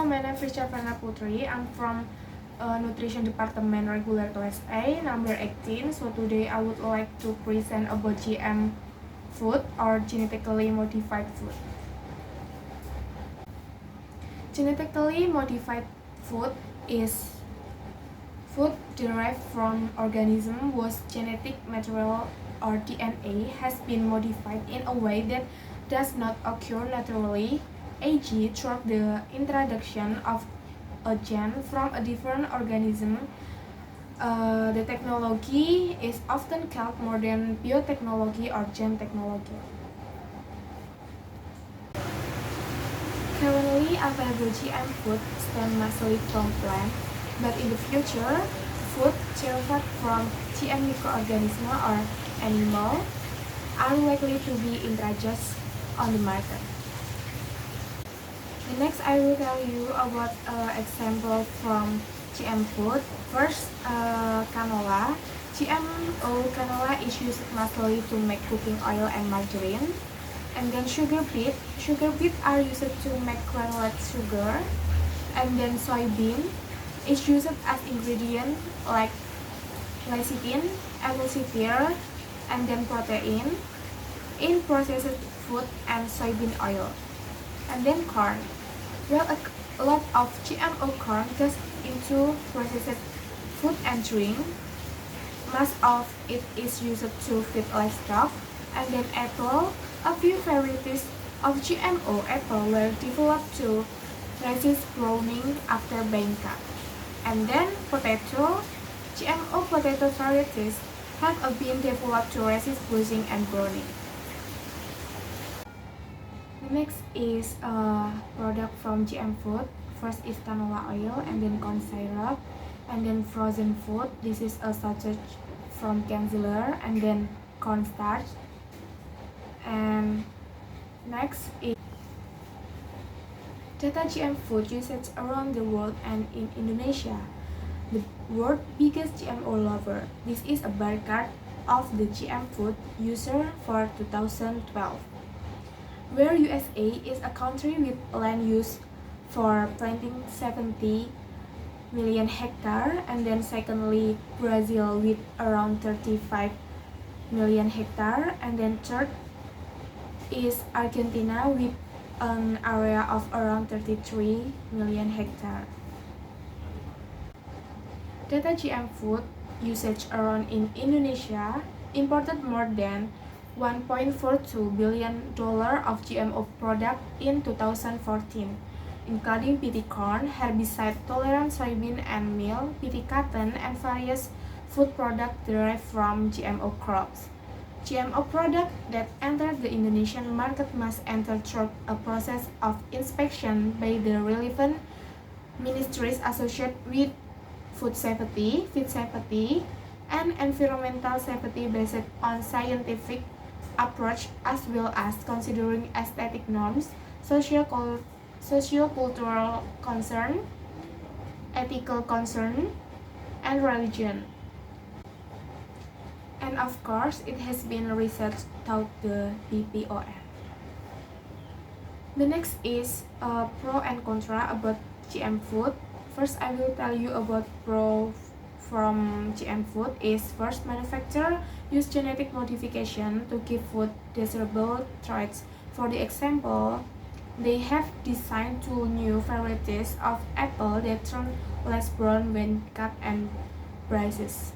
Hello, my name is Chavana Putri. I'm from Nutrition Department Regular Class A, number 18. So today I would like to present about GM food or genetically modified food. Genetically modified food is food derived from organism whose genetic material or DNA has been modified in a way that does not occur naturally, e.g. through the introduction of a gene from a different organism. The technology is often called modern biotechnology or gene technology. Currently, available GM food stem mostly from plants, but in the future, food derived from GM microorganisms or animal are likely to be introduced on the market. Next, I will tell you about example from GM food. First, canola. GMO canola is used mostly to make cooking oil and margarine. And then sugar beet. Sugar beet are used to make granulate sugar. And then soybean is used as ingredient like lecithin, emulsifier, and then protein in processed food and soybean oil. And then corn. Well, a lot of GMO corn goes into processed food and drink. Most of it is used to feed livestock. And then apple. A few varieties of GMO apple were developed to resist browning after being cut. And then potato. GMO potato varieties have been developed to resist bruising and browning. The next is a product from GM food. First is canola oil, and then corn syrup, and then frozen food. This is a sausage from Kanzler, and then cornstarch. And next is data GM food usage around the world and in Indonesia, the world's biggest GMO lover. This is a bar chart of the GM food user for 2012. Where USA is a country with land use for planting 70 million hectares, and then secondly Brazil with around 35 million hectares, and then third is Argentina with an area of around 33 million hectares. Data GM food usage around in Indonesia imported more than $1.42 billion of GMO product in 2014, including PT corn, herbicide-tolerant soybean and meal, PT cotton, and various food products derived from GMO crops. GMO products that enter the Indonesian market must enter through a process of inspection by the relevant ministries associated with food safety, and environmental safety based on scientific approach, as well as considering aesthetic norms, socio-cultural concern, ethical concern, and religion. And of course, it has been researched through the BPOM. The next is pro and contra about GM food. First, I will tell you about pro from GM food is first, manufacturer use genetic modification to give food desirable traits. For the example, they have designed two new varieties of apple that turn less brown when cut and braised.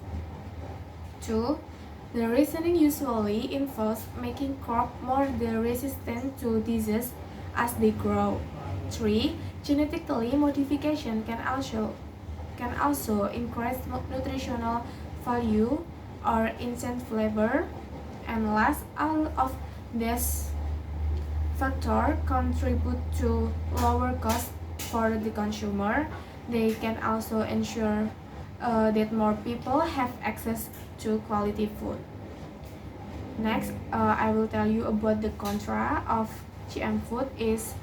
2. The reasoning usually involves making crop more resistant to disease as they grow. 3. Genetically modification can also increase nutritional value or enhance flavor. And last, all of these factors contribute to lower cost for the consumer. They can also ensure that more people have access to quality food. Next, I will tell you about the contra of GM food is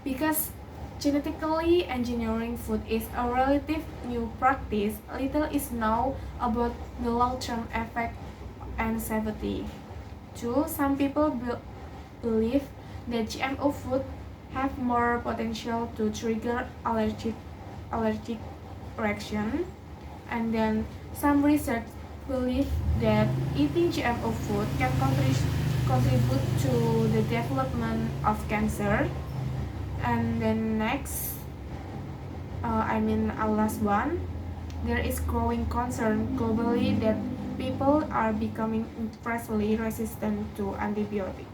because genetically engineering food is a relative new practice. Little is known about the long-term effect and safety. 2. Some people believe that GMO food have more potential to trigger allergic reaction. And then some research believe that eating GMO food can contribute to the development of cancer. And then next, our last one, there is growing concern globally that people are becoming increasingly resistant to antibiotics.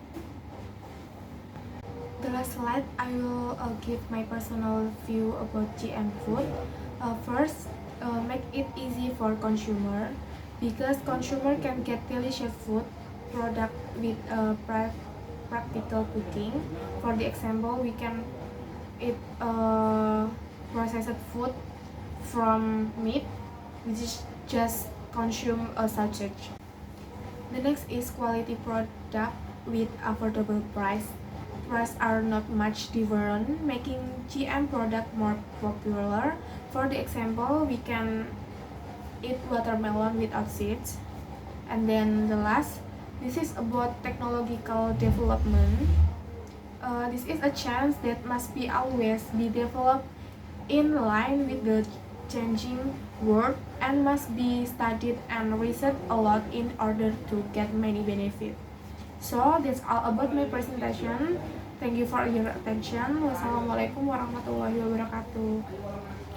The last slide, I will give my personal view about GM food. First, make it easy for consumer because consumer can get delicious food product with practical cooking. For the example, we can eat processed food from meat, which is just consume a sausage. The next is quality product with affordable price. Prices are not much different, making GM product more popular. For the example, we can eat watermelon without seeds. And then the last, this is about technological development. This is a chance that must be always be developed in line with the changing world and must be studied and researched a lot in order to get many benefits. So that's all about my presentation. Thank you for your attention. Wassalamualaikum warahmatullahi wabarakatuh.